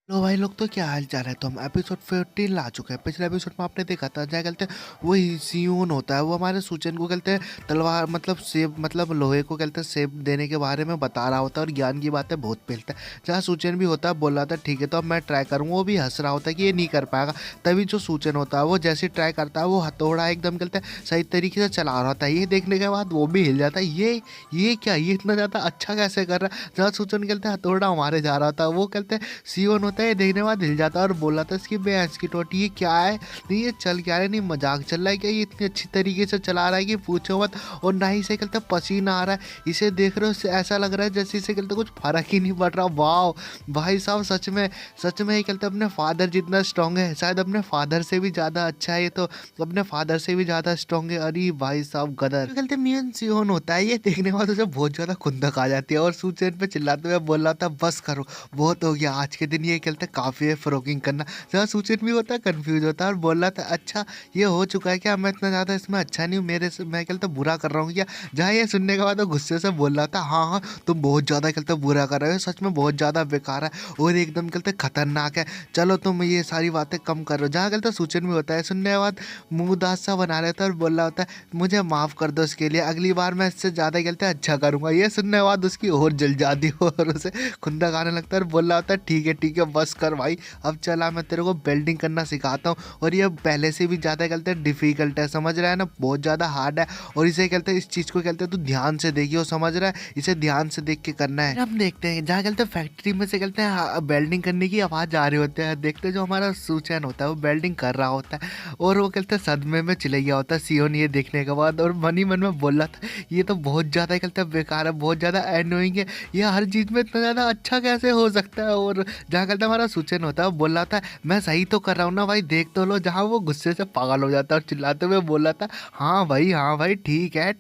लो भाई लोग, तो क्या हाल चाल है। तो हम एपिसोड 15 ला चुके हैं। पिछले एपिसोड में आपने देखा था, क्या कहते हैं, वही सियोन होता है, वो हमारे सूचन को कहते हैं तलवार मतलब सेब मतलब लोहे को कहते हैं सेब देने के बारे में बता रहा होता है और ज्ञान की बातें बहुत फैलता है। जहाँ सूचन भी होता है, बोल रहा था ठीक है तो अब मैं ट्राई करूँगा, वो भी हंस रहा होता है कि ये नहीं कर पाएगा। तभी जो सूचन होता है वो जैसे ट्राई करता है, वो हथौड़ा एकदम कहते हैं सही तरीके से चला रहा होता है। ये देखने के बाद वो भी हिल जाता है। ये क्या, ये इतना ज़्यादा अच्छा कैसे कर रहा है। जहाँ सूचन कहते हैं हथौड़ा मारे जा रहा होता है, वो कहते हैं सीओन होता है, ये देखने के बाद हिल जाता है और बोला था इसकी भैंस की टोटी, ये क्या है, नहीं ये चल क्या रहा है, नहीं मजाक चल रहा है क्या, ये इतनी अच्छी तरीके से चला रहा है कि पूछो मत। और ना ही इसे कहते पसीना आ रहा है, इसे देख रहे हो इससे ऐसा लग रहा है जैसे इसे कहते कुछ फर्क ही नहीं पड़ रहा। वाह भाई साहब, सच में ये कहते अपने फादर जितना स्ट्रांग है, शायद अपने फादर से भी ज़्यादा अच्छा है ये तो, अपने फादर से भी ज़्यादा स्ट्रांग है। अरे भाई साहब गदर, तो कहते मियन सियोन होता है, ये देखने के बाद उसे बहुत ज़्यादा खुंदक आ जाती है और सूचेन पे चिल्लाते हुए बोल रहा था बस करो, बहुत हो गया आज के दिन, ये कहते काफ़ी है फ्रॉगिंग करना। जहाँ सूचन भी होता है कंफ्यूज होता है और बोल रहा था अच्छा ये हो चुका है क्या, मैं इतना ज़्यादा इसमें अच्छा नहीं हूँ, मेरे से मैं कहते बुरा कर रहा हूँ क्या। जहाँ ये सुनने के बाद वो गुस्से से बोल रहा था हाँ हाँ तुम बहुत ज़्यादा कहते बुरा कर रहे हो, सच में बहुत ज़्यादा बेकार है और एकदम कहते खतरनाक है, चलो तुम ये सारी बातें कम करो। जहाँ कहते सूचन भी होता है, सुनने के बाद मुँह उदास सा बना रहता है और बोल रहा होता है मुझे माफ़ कर दो इसके लिए, अगली बार मैं इससे ज़्यादा कहते अच्छा करूँगा। ये सुनने के बाद उसकी और जल जाती हो और उसे खुंदक आने लगता है और बोल रहा होता है ठीक है बस कर भाई, अब चला मैं तेरे को वेल्डिंग करना सिखाता हूँ। और ये पहले से भी ज़्यादा कहते हैं डिफ़िकल्ट है, समझ रहा है ना, बहुत ज़्यादा हार्ड है। और इसे कहते हैं इस चीज़ को कहते हैं तू ध्यान से देखिए, और समझ रहा है इसे ध्यान से देख के करना है। फिर हम देखते हैं जहाँ कहते हैं फैक्ट्री में से कहते हैं वेल्डिंग करने की आवाज़ आ रही होती है। देखते हैं जो हमारा सूचन होता है वो वेल्डिंग कर रहा होता है और वो कहते हैं सदमे में चले गया होता है सियोन ये देखने के बाद, और मन ही मन में बोल रहा था ये तो बहुत ज़्यादा कहते हैं बेकार है, बहुत ज़्यादा एनोइंग है, ये हर चीज़ में इतना ज़्यादा अच्छा कैसे हो सकता है। और जहाँ कहते हमारा सूचन होता है वो बोल रहा था मैं सही तो कर रहा हूँ ना भाई, देख तो लो। जहाँ वो गुस्से से पागल हो जाता है और चिल्लाते हुए बोल रहा था हाँ भाई ठीक है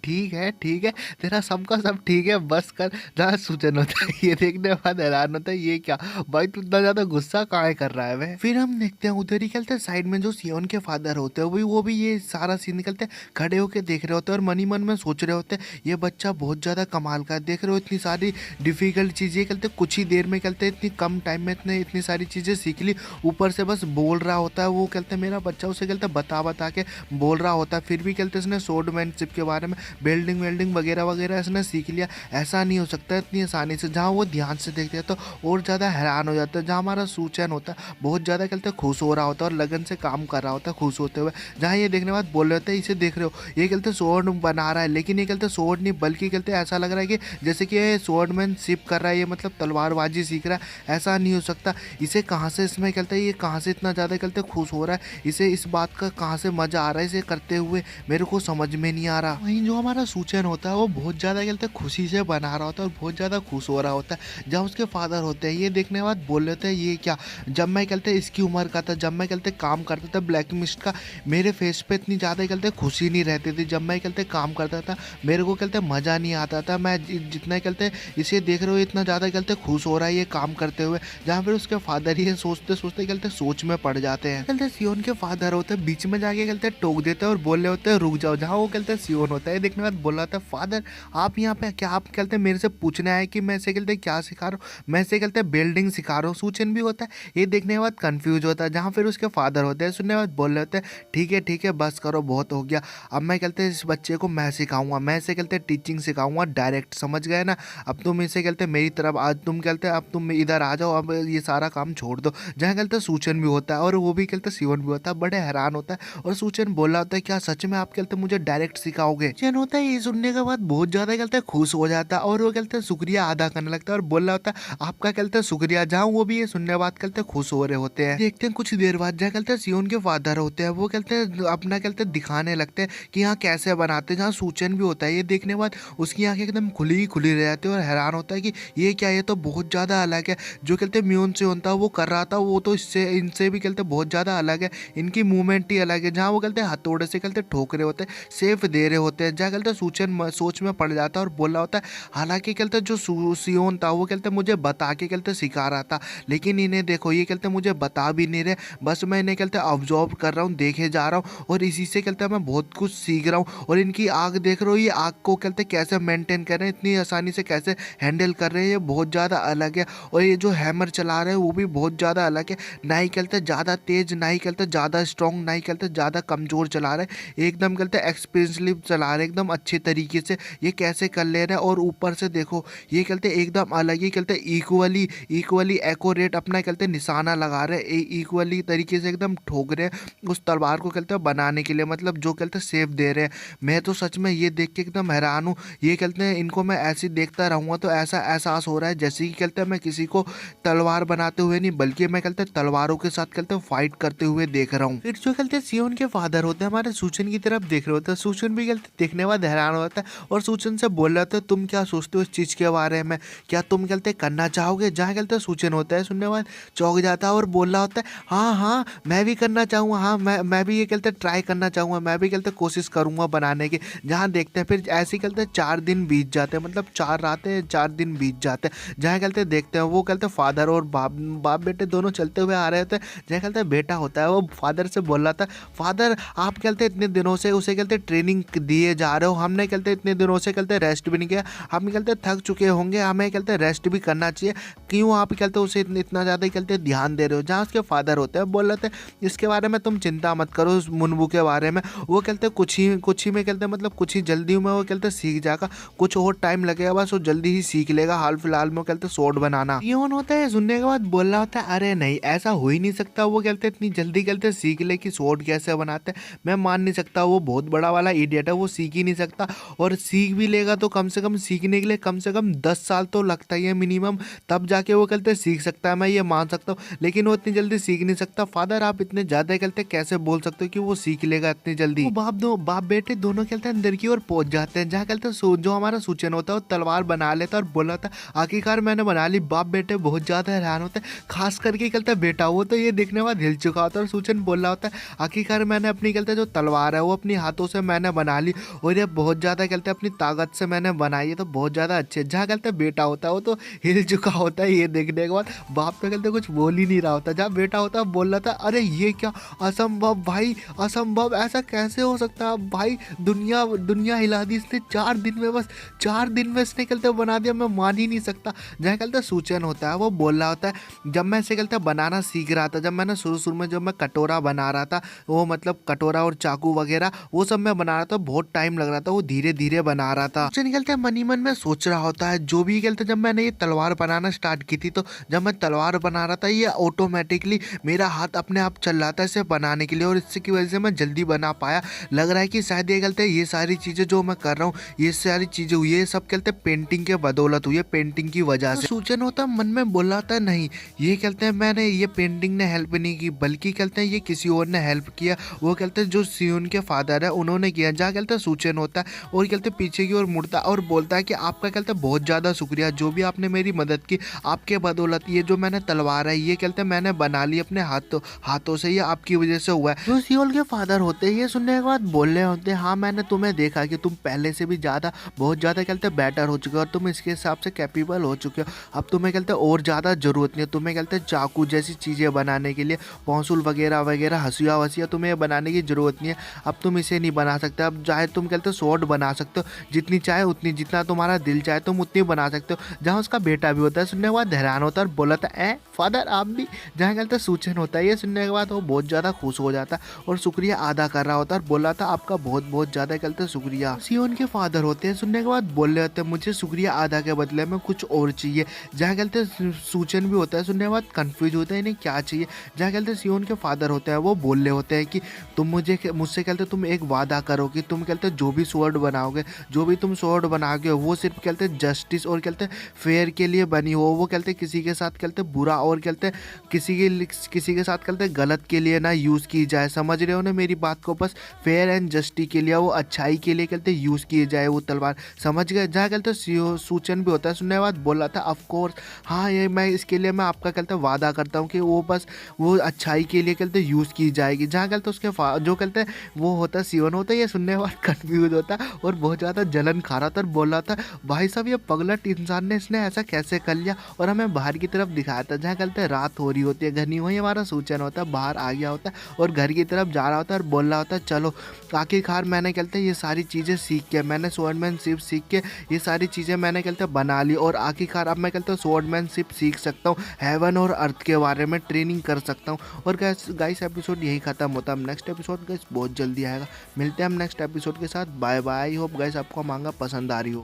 तेरा सबका सब ठीक है बस कर। जहाँ सूचन होता है ये देखने के बाद हैरान होता है ये क्या भाई, तू इतना ज़्यादा गुस्सा काहे कर रहा है वह। फिर हम देखते हैं उधर ही कहते हैं साइड में जो सियोन के फादर होते हैं वो भी ये सारा सीन निकलते हैं, खड़े होकर देख रहे होते हैं और मन ही मन में सोच रहे होते हैं ये बच्चा बहुत ज़्यादा कमाल का है, देख रहे हो इतनी सारी डिफ़िकल्ट चीज़ें कहते कुछ ही देर में कहते इतनी कम टाइम में इतनी सारी चीज़ें सीख ली, ऊपर से बस बोल रहा होता है। वो कहते मेरा बच्चा उसे कहते बता के बोल रहा होता है, फिर भी कहते इसने स्वॉर्डमैनशिप के बारे में बिल्डिंग वेल्डिंग वगैरह वगैरह इसने सीख लिया, ऐसा नहीं हो सकता इतनी आसानी से। जहाँ वो ध्यान से देखते हैं तो और ज़्यादा हैरान हो जाता है। जहाँ हमारा सूचन होता है बहुत ज़्यादा कहते खुश हो रहा होता है और लगन से काम कर रहा होता है खुश होते हुए। जहाँ ये देखने के बाद बोल रहे होते हैं इसे देख रहे हो ये कहते स्वॉर्ड बना रहा है, लेकिन ये कहते स्वॉर्ड नहीं बल्कि कहते ऐसा लग रहा है कि जैसे कि ये स्वॉर्डमैनशिप कर रहा है, ये मतलब तलवारबाजी सीख रहा है, ऐसा नहीं हो सकता। इसे कहाँ से इसमें कहते हैं ये कहाँ से इतना ज़्यादा कहते खुश हो रहा है, इसे इस बात का कहाँ से मज़ा आ रहा है इसे करते हुए, मेरे को समझ में नहीं आ रहा। वहीं जो हमारा सूचन होता है वो बहुत ज़्यादा कहते हैं खुशी से बना रहा होता है और बहुत ज़्यादा खुश हो रहा होता है। जब उसके फादर होते हैं ये देखने के बाद बोल लेते हैं ये क्या, जब मैं कहते इसकी उम्र का था, जब मैं कहते काम करता था ब्लैक मिस्ट का, मेरे फेस पे इतनी ज़्यादा कहते खुशी नहीं रहती थी। जब मैं कहते काम करता था मेरे को कहते मज़ा नहीं आता था। मैं जितना कहते इसे देख रहे हो इतना ज़्यादा कहते खुश हो रहा है ये काम करते हुए। जहाँ फिर उसके फादर ही सोचते सोचते कहते सोच में पड़ जाते हैं। कहते सियोन के फादर होते हैं बीच में जाके कहते टोक देते हैं और बोल रहे होते हैं रुक जाओ। जहाँ वो कहते सियोन होता है देखने के बाद बोल रहा था फादर आप यहाँ पे क्या, आप कहते मेरे से पूछने आए कि मैं इसे कहते क्या सिखा रहा हूँ, मैं इसे कहते बिल्डिंग सिखा रहा हूँ। सूचन भी होता है ये देखने के बाद कन्फ्यूज होता है। जहाँ फिर उसके फादर होते हैं सुनने के बाद बोल रहे होते हैं ठीक है बस करो बहुत हो गया, अब मैं कहते इस बच्चे को मैं सिखाऊंगा, मैं इसे कहते टीचिंग सिखाऊंगा डायरेक्ट, समझ गए ना। अब तुम इसे कहते मेरी तरफ आज तुम कहते अब तुम इधर आ जाओ, अब ये सारा काम छोड़ दो। जहाँ कहते सूचन भी होता है और वो भी कहते सियोन भी होता है, बड़े हैरान होता है। और सूचन बोला होता है क्या सच में आप कहते मुझे डायरेक्ट सिखाओगे। चैन होता है ये सुनने के बाद बहुत ज़्यादा कहते खुश हो जाता है और वो कहते शुक्रिया अदा करने लगता है और बोल रहा होता है आपका कहते शुक्रिया। जहाँ वो भी ये सुनने के बाद कहते खुश हो रहे होते हैं। देखते हैं कुछ देर बाद जहाँ कहते सियोन के फादर होते हैं वो कहते अपना कहते दिखाने लगते हैं कि यहाँ कैसे बनाते हैं। जहाँ सूचन भी होता है ये देखने के बाद उसकी आंखें एकदम खुली रह जाती है और हैरान होता है कि ये क्या, ये तो बहुत ज़्यादा अलग है। जो कहते म्यून से होता है वो कर रहा था वो तो इससे इनसे भी कहते बहुत ज़्यादा अलग है, इनकी मूवमेंट ही अलग है। जहाँ वो कहते हथौड़े से कहते ठोक रहे होते हैं, सेफ दे रहे होते हैं। जहाँ कहते सूचन सोच में पड़ जाता है और बोल रहा होता है हालांकि कहते जो सियोन था वो कहते मुझे बता के कहते सिखा रहा था, लेकिन इन्हें देखो ये कहते मुझे बता भी नहीं रहे, बस मैं इन्हें कहते ऑब्जॉर्व कर रहा हूँ, देखे जा रहा हूँ और इसी से कहते मैं बहुत कुछ सीख रहा हूँ। और इनकी आग देख रहे हो, ये आग को कहते कैसे मेंटेन कर रहे हैं, इतनी आसानी से कैसे हैंडल कर रहे हैं, ये बहुत ज़्यादा अलग है। और ये जो हैमर चला रहे हैं वो भी बहुत ज़्यादा अलग है। ना ही कहते ज़्यादा तेज़, ना ही कहते ज़्यादा स्ट्रॉन्ग, ना ही कहते ज़्यादा कमज़ोर चला रहे हैं। एकदम कहते एक्सपीरियंसली चला रहे हैं एकदम अच्छे तरीके से। ये कैसे कर ले रहे हैं, और ऊपर से देखो ये कहते एकदम अलग ही कहते इक्वली इक्वली एक्यूरेट अपना कहते निशाना लगा रहे हैं, इक्वली तरीके से एकदम ठोक रहे हैं उस तलवार को कहते बनाने के लिए, मतलब जो कहते सेफ दे रहे हैं। मैं तो सच में ये देख के एकदम हैरान हूँ। ये कहते हैं इनको मैं ऐसे ही देखता रहूँगा तो ऐसा एहसास हो रहा है जैसे कि कहते हैं मैं किसी को तलवार बनाते हुए नहीं, बल्कि मैं कहते हैं तलवारों के साथ कहते हैं फाइट करते हुए देख रहा हूँ। फिर जो कहते हैं सियोन के फादर होते हैं हमारे सूचन की तरफ देख रहे होते हैं। सूचन भी कहते देखने बाद हैरान होता है और सूचन से बोल रहे होते हैं तुम क्या सोचते हो इस चीज़ के बारे में, क्या तुम कहते करना चाहोगे। जहाँ कहते सूचन होता है सुनने बाद चौंक जाता है और बोल रहा होता है हाँ हाँ मैं भी करना चाहूँगा, हाँ मैं भी ये कहते ट्राई करना चाहूँगा, मैं भी कहते कोशिश करूँगा बनाने की। जहाँ देखते हैं फिर ऐसे ही कहते 4 दिन बीत जाते हैं, मतलब 4 रातें 4 दिन बीत जाते हैं। जहाँ कहते देखते हैं वो कहते फादर और बाप बेटे दोनों चलते हुए आ रहे होते हैं। जहाँ कहते बेटा होता है वो फादर से बोल रहा था फादर आप कहते इतने दिनों से उसे कहते ट्रेनिंग दिए जा रहे हो, हमने कहते इतने दिनों से कहते रेस्ट भी नहीं किया, हम कहते थक चुके होंगे, हमें कहते रेस्ट भी करना चाहिए, क्यों आप कहते उसे इतना ज़्यादा कहते ध्यान दे रहे हो। जहाँ उसके फादर होते हैं बोल रहे थे इसके बारे में तुम चिंता मत करो, उस मुनबू के बारे में वो कहते कुछ ही में कहते मतलब कुछ ही जल्दी में वो कहते सीख जाएगा, कुछ और टाइम लगेगा बस वो जल्दी ही सीख लेगा, हाल फिलहाल में वो कहते स्वॉर्ड बनाना। योन होता है सुनने के बाद बोल रहा होता है अरे नहीं ऐसा हो ही नहीं सकता, वो कहते इतनी जल्दी कहते सीख ले कि स्वॉर्ड कैसे बनाते हैं, मैं मान नहीं सकता, वो बहुत बड़ा वाला इडियट है, वो सीख ही नहीं सकता, और सीख भी लेगा तो कम से कम सीखने के लिए कम से कम 10 साल तो लगता ही है मिनिमम, तब जाके वो कहते सीख सकता है, मैं ये मान सकता हूँ, लेकिन वो इतनी जल्दी सीख नहीं सकता। फादर आप इतने ज़्यादा कहते कैसे बोल सकते हो कि वो सीख लेगा इतनी जल्दी। बाप बेटे दोनों कहते हैं अंदर की ओर पहुंच जाते हैं। जहाँ कहते हैं जो हमारा सूचन होता है वो तलवार बना लेता है और बोला था आखिरकार मैंने बना ली। बाप बेटे बहुत ज़्यादा हैरान होते हैं, खास करके कहता है बेटा, वो तो ये देखने बाद हिल चुका होता है और सूचन बोल रहा होता है आखिरकार मैंने अपनी कहते जो तलवार है वो अपनी हाथों से मैंने बना ली, और ये बहुत ज़्यादा कहते हैं अपनी ताकत से मैंने बनाई है, तो बहुत ज़्यादा अच्छे। जहाँ कहते हैं बेटा होता है वो तो हिल चुका होता है ये देखने के बाद, बाप तो कहते कुछ बोल ही नहीं रहा होता। जहाँ बेटा होता है बोल रहा था अरे ये क्या असंभव भाई, असंभव, ऐसा कैसे हो सकता है भाई, दुनिया हिला दी इसने 4 दिन में, बस 4 दिन में इसने कहते बना दिया, मैं मान ही नहीं सकता। जहाँ कहते सूचन होता है वो बोल रहा होता है जब मैं इसे कहते बनाना सीख रहा था, जब मैंने शुरू में जब मैं कटोरा बना रहा था, वो मतलब कटोरा और चाकू वगैरह वो सब मैं बना रहा था, बहुत टाइम लग रहा था, वो धीरे धीरे बना रहा था। सूचन कहते हैं मन ही मन में सोच रहा होता है जो भी कहते जब मैंने ये तलवार बनाना स्टार्ट की थी, तो जब मैं तलवार बना रहा था ये ऑटोमेटिकली मेरा हाथ अपने आप चल रहा था इसे बनाने के लिए, और इससे की वजह से मैं जल्दी बना पाया। लग रहा है कि शायद ये कहते हैं ये सारी चीज़ें जो मैं कर रहा हूँ, ये सारी चीज़ें हुई है सब कहते हैं पेंटिंग के बदौलत हुई है, पेंटिंग की वजह से। सूचन होता मन में बोल रहा था नहीं ये कहते हैं मैंने ये पेंटिंग ने हेल्प नहीं की, बल्कि कहते हैं ये किसी और ने हेल्प किया, वो कहते हैं जो सियोन के फादर है उन्होंने किया। जहाँ कहते हैं सूचन होता है और कहते हैं पीछे की ओर मुड़ता और बोलता है कि आपका कहते हैं बहुत ज़्यादा शुक्रिया, जो भी आपने मेरी मदद की, आपके बदौलत ये जो मैंने तलवार है ये कहते हैं मैंने बना ली अपने हाथों से, ये आपकी वजह से हुआ है। जो सियोन के फादर होते हैं ये सुनने के बाद बोल रहे होते हैं हाँ मैंने तुम्हें देखा कि तुम पहले से भी ज़्यादा बहुत ज़्यादा कहते बेटर हो चुके हो, और तुम इसके हिसाब से कैपेबल हो चुके हो, अब तुम्हें कहते और ज़्यादा ज़रूरत नहीं है, तुम्हें कहते चाकू जैसी चीज़ें बनाने के लिए, पौंसुल वगैरह वगैरह, हंसिया वसिया तुम्हें बनाने की ज़रूरत नहीं है, अब तुम इसे नहीं बना सकते, अब चाहे तुम कहते स्वॉर्ड बना सकते हो, जितनी चाहे उतनी, जितना तुम्हारा दिल चाहे तुम उतनी बना सकते हो। जहाँ उसका बेटा भी होता है सुनने के बाद हैरान होता है और बोला था फादर आप भी। जहाँ कहते सूचन होता है ये सुनने के बाद वो बहुत ज़्यादा खुश हो जाता है और शुक्रिया अदा कर रहा होता है और बोला था आपका बहुत बहुत ज़्यादा कहते शुक्रिया। सियोन के फादर होते हैं सुनने के बाद बोल रहे होते हैं मुझे शुक्रिया अदा के बदले में कुछ और चाहिए। जहाँ कहते सूचन भी होता है सुनने के बाद कन्फ्यूज होता है इन्हें क्या चाहिए। जहाँ कहते सियोन के फादर होते हैं वो बोल रहे होते हैं कि तुम मुझसे कहते तुम एक वादा करो कि तुम कहते जो भी स्वॉर्ड बनाओगे, जो भी तुम स्वॉर्ड बनाओगे वो सिर्फ कहते जस्टिस और कहते फेयर के लिए बनी हो, वो कहते किसी के साथ कहते बुरा और कहते किसी के साथ कहते गलत के लिए ना यूज़ की जाए। समझ रहे हो ना मेरी बात को, बस फेयर एंड जस्टिस के लिए, वो अच्छाई के लिए कहते यूज़ किए जाए वो तलवार, समझ गए। जहाँ कहते सूचन भी होता है सुनने के बाद बोला था ऑफ कोर्स हाँ ये मैं इसके लिए मैं आपका कहते वादा करता हूँ कि वो बस वो अच्छाई के लिए कहते यूज़ की जाएगी। जहाँ कहते उसके जो कहते वो होता सियोन होता है, ये सुनने के बाद कन्फ्यूज होता है और बहुत ज़्यादा जलन खा रहा था और बोल रहा था भाई साहब ये पगलट इंसान ने इसने ऐसा कैसे कर लिया, और हमें बाहर की तरफ दिखाया था। जहाँ कहते रात हो रही होती है, घनी वही हमारा सूचन होता है बाहर आ गया होता है और घर की तरफ जा रहा होता है और बोल रहा होता है चलो आखिरकार मैंने कहते ये सारी चीज़ें सीख के, मैंने स्वॉर्डमैनशिप सीख के ये सारी चीज़ें मैंने कहते बना ली, और आखिरकार अब मैं कहते स्वॉर्डमैनशिप सीख सकता हूँ। हेवन और अर्थ के बारे में ट्रेनिंग कर सकता हूँ। और गाइस गाइस एपिसोड यही खत्म होता है। नेक्स्ट एपिसोड गाइस बहुत जल्दी आएगा। मिलते हैं हम नेक्स्ट एपिसोड के साथ। Bye bye. होप गाइस आपको मांगा पसंद आ रही हो।